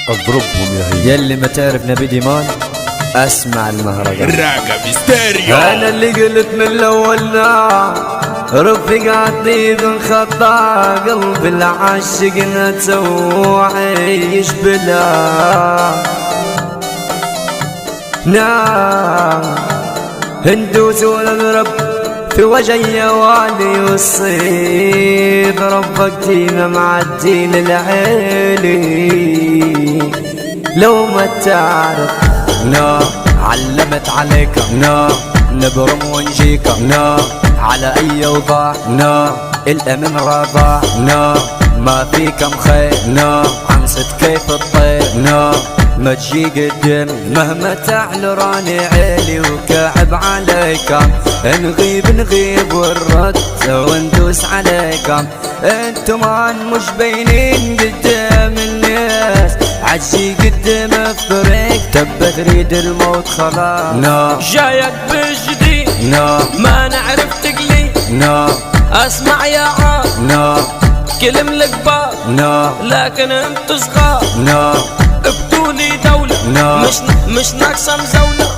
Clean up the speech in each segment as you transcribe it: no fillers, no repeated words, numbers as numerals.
اضربهم يا هي. يلي ما تعرف نبي ديمان اسمع المهرجان. راقب ستيريو. انا اللي قلت من الاول لا رفقاتي بالخطا قلبي العاشق نتوعيش بلا هندوس ونضرب في وجهي والي والصيد رفقتينا معدين العيلي لو ما تعرف علمت عليك نبرم ونجيك على اي اوضاع الامن رضاع ما فيك مخير عنست كيف الطير ما تجي قدامي مهما تعلو راني عيلي وكعب عليكم نغيب والرد وندوس عليكم انتم مش باينين قدام الناس عجي قدام الطريق تبى تريد الموت خلاص جايك بالجديد ما نعرف تقلي اسمع يا عاد كلم الكبار لكن انتو صغار ابتولي دولة مش ناقصة مزولة.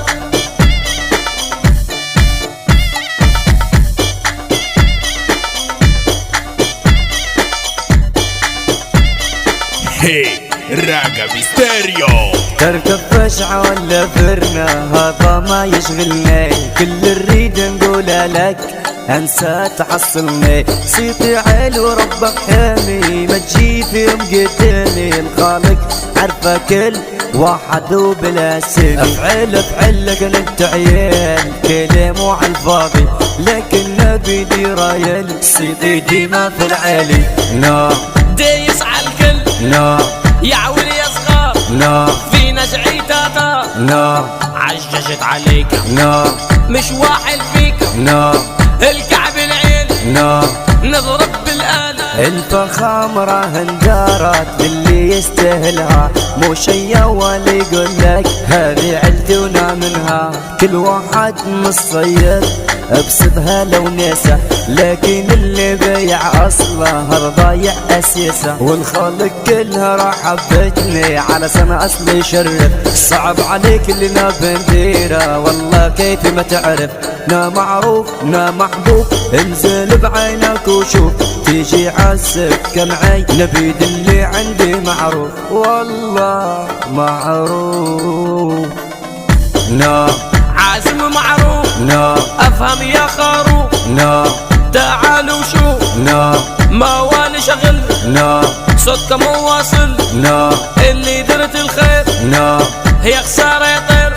هي راقب ستيريو. تركب فشعة ولا فرنا هذا ما يشغلني كل الريد نقول لك انسى تحصلني صيتي عيل وربك حامي ما تجي في يوم قتلني الخالق عارفه كل واحد وبلا سمي افعل لك انت عيال كلام على الفاضي لكن نبي دي رايل صيتي ديما في العالي دايس على الكل يا عولي يا صغار في نزعي تاتا عججت عليك مش واحد فيك الكعب العيل نضرب بالآلة الفخام راهن دارت باللي يستاهلها مو شي ولا يقول لك هذه عيلتي ونا منها كل واحد مصيد بصدها لو ناسه لكن اللي بيع اصله ضايع اساسه والخالق كلها راح حبتني على سنة اصلي شرف صعب عليك اللي نا بنديره والله كيف ما تعرف نا معروف نا محبوب انزل بعينك وشوف تيجي عالسكة معي نبيد اللي عندي معروف والله معروف عازم معروف افهم يا خروف تعالوا شوف ما والي شغل صوتك مو واصل اللي درت الخير هي خسارة يطير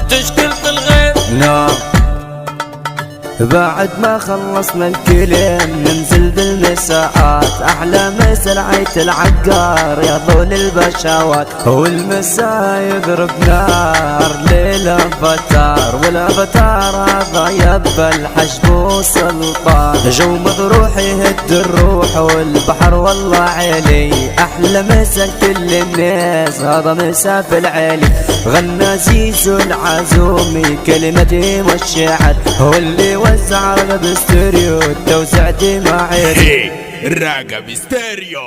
تشكل في الغير بعد ما خلصنا الكلام ننزل بالمساحات احلى مسا عيت العقار يا ظل البشوات والمسا يضرب نار للافاتار والافاتار هذا يبى الحجب وسلطان جو مضروح يهد الروح والبحر والله عيلي احلى مسا كل الناس هذا مسا في العيلي غنى زيزو العزومي كلمتي مشيعت هو اللي وزع راقب ستيريو توزعتي مع عيلي. راقب ستيريو.